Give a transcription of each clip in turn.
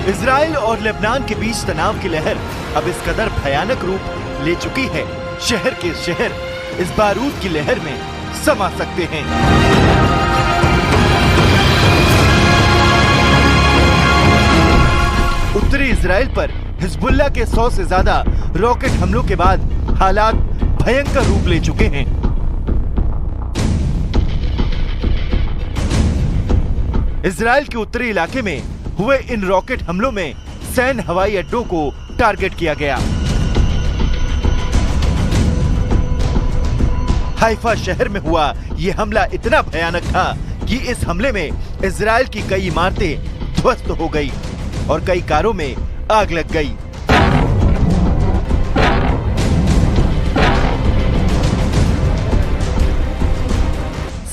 Israel और Lebanon के बीच तनाव की लहर अब इस कदर भयानक रूप ले चुकी है, शहर के शहर इस बारूद की लहर में समा सकते हैं। उत्तरी इजराइल पर हिजबुल्लाह के 100 से ज्यादा रॉकेट हमलों के बाद हालात भयंकर रूप ले चुके हैं। इजराइल के उत्तरी इलाके में हुए इन रॉकेट हमलों में सैन्य हवाई अड्डों को टारगेट किया गया। हाइफा शहर में हुआ यह हमला इतना भयानक था कि इस हमले में इजराइल की कई इमारतें ध्वस्त हो गई और कई कारों में आग लग गई।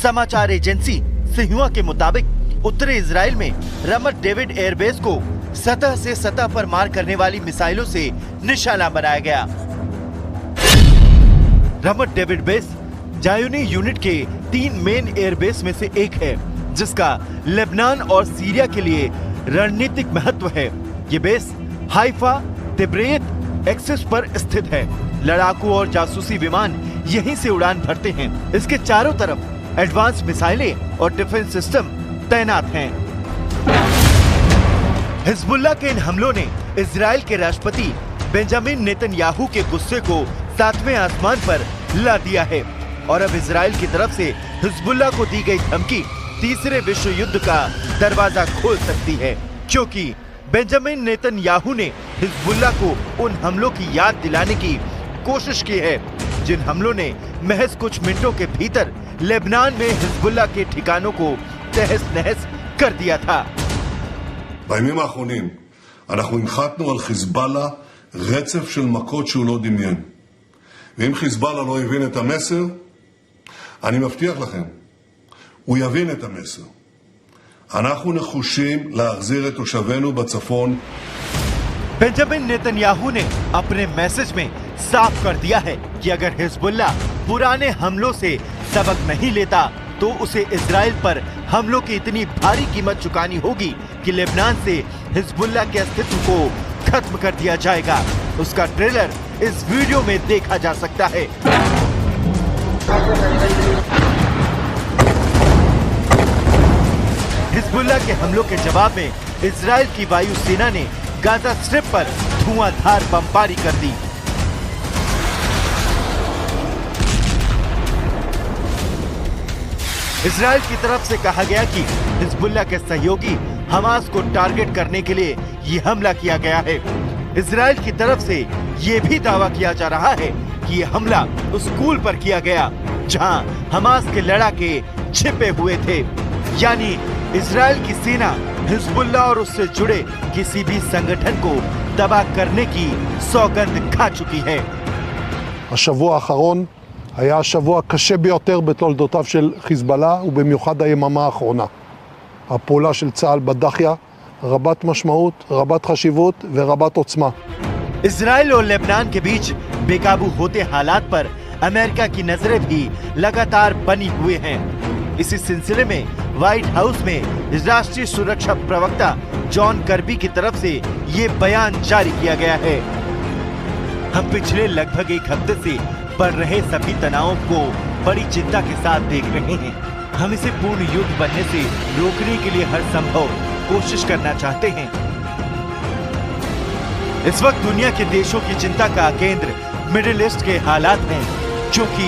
समाचार एजेंसी सिन्हुआ के मुताबिक उत्तरी इजराइल में रमत डेविड एयरबेस को सतह से सतह पर मार करने वाली मिसाइलों से निशाना बनाया गया। रमत डेविड बेस जायोनी यूनिट के 3 मेन एयरबेस में से एक है, जिसका लेबनान और सीरिया के लिए रणनीतिक महत्व है। ये बेस हाइफा तिब्रेत एक्सिस पर स्थित है। लड़ाकू और जासूसी विमान यहीं से उड़ान भरते हैं। इसके चारों तरफ एडवांस मिसाइलें और डिफेंस सिस्टम तैनात हैं। हिजबुल्लाह के इन हमलों ने इजराइल के राष्ट्रपति बेंजामिन नेतन्याहू के गुस्से को 7वें आसमान पर ला दिया है और अब इजराइल की तरफ से हिजबुल्लाह को दी गई धमकी तीसरे विश्व युद्ध का दरवाजा खोल सकती है, क्योंकि बेंजामिन नेतन्याहू ने हिजबुल्लाह को उन हमलों की याद दिलाने की कोशिश की है जिन हमलों ने महज कुछ मिनटों के भीतर लेबनान में हिजबुल्लाह के ठिकानों को तहस नहस कर दिया था। בימים האחרונים אנחנו הנחתנו על חיזבאללה רצף של מכות שהוא לא דמיין. ואם חיזבאללה לא הבין את המסר, אני מבטיח לכם, הוא יבין את המסר. אנחנו נחושים להחזיר את תושבינו בצפון. बेंजामिन नेतन्याहू ने अपने मैसेज में साफ कर दिया है कि अगर हिजबुल्लाह पुराने हमलों से सबक नहीं लेता तो उसे इजराइल पर हमलों की इतनी भारी कीमत चुकानी होगी कि लेबनान से हिजबुल्लाह के अस्तित्व को खत्म कर दिया जाएगा। उसका ट्रेलर इस वीडियो में देखा जा सकता है। हिजबुल्लाह के हमलों के जवाब में इजराइल की वायुसेना ने गाजा स्ट्रिप पर धुआंधार बमबारी कर दी। इजराइल की तरफ से कहा गया कि हिजबुल्लाह के सहयोगी हमास को टारगेट करने के लिए ये हमला किया गया है। इजराइल की तरफ से ये भी दावा किया जा रहा है कि ये हमला उस स्कूल पर किया गया जहां हमास के लड़ाके छिपे हुए थे। यानी इजराइल की सेना हिजबुल्लाह और उससे जुड़े किसी भी संगठन को तबाह करने की सौगंध खा चुकी है। השבוע האחרון היה השבוע קשה ביותר בתולדותיו של חיזבאללה, ובמיוחד היממה האחרונה. הפעולה של צה"ל בדחיה רבת משמעות, רבת חשיבות ורבת עוצמה. इजराइल और लेबनान के बीच बेकाबू होते हालात पर अमेरिका की नजरें भी लगातार बनी हुए हैं। इसी सिलसिले में व्हाइट हाउस में राष्ट्रीय सुरक्षा प्रवक्ता जॉन कर्बी की तरफ से ये बयान जारी किया गया है। हम पिछले लगभग एक हफ्ते से बढ़ रहे सभी तनावों को बड़ी चिंता के साथ देख रहे हैं। हम इसे पूर्ण युद्ध बनने से रोकने के लिए हर संभव कोशिश करना चाहते हैं। इस वक्त दुनिया के देशों की चिंता का केंद्र मिडिल ईस्ट के हालात हैं, क्योंकि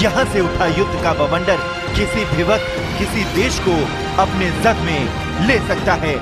यहाँ से उठा युद्ध का बवंडर किसी भी वक्त किसी देश को अपने जद में ले सकता है।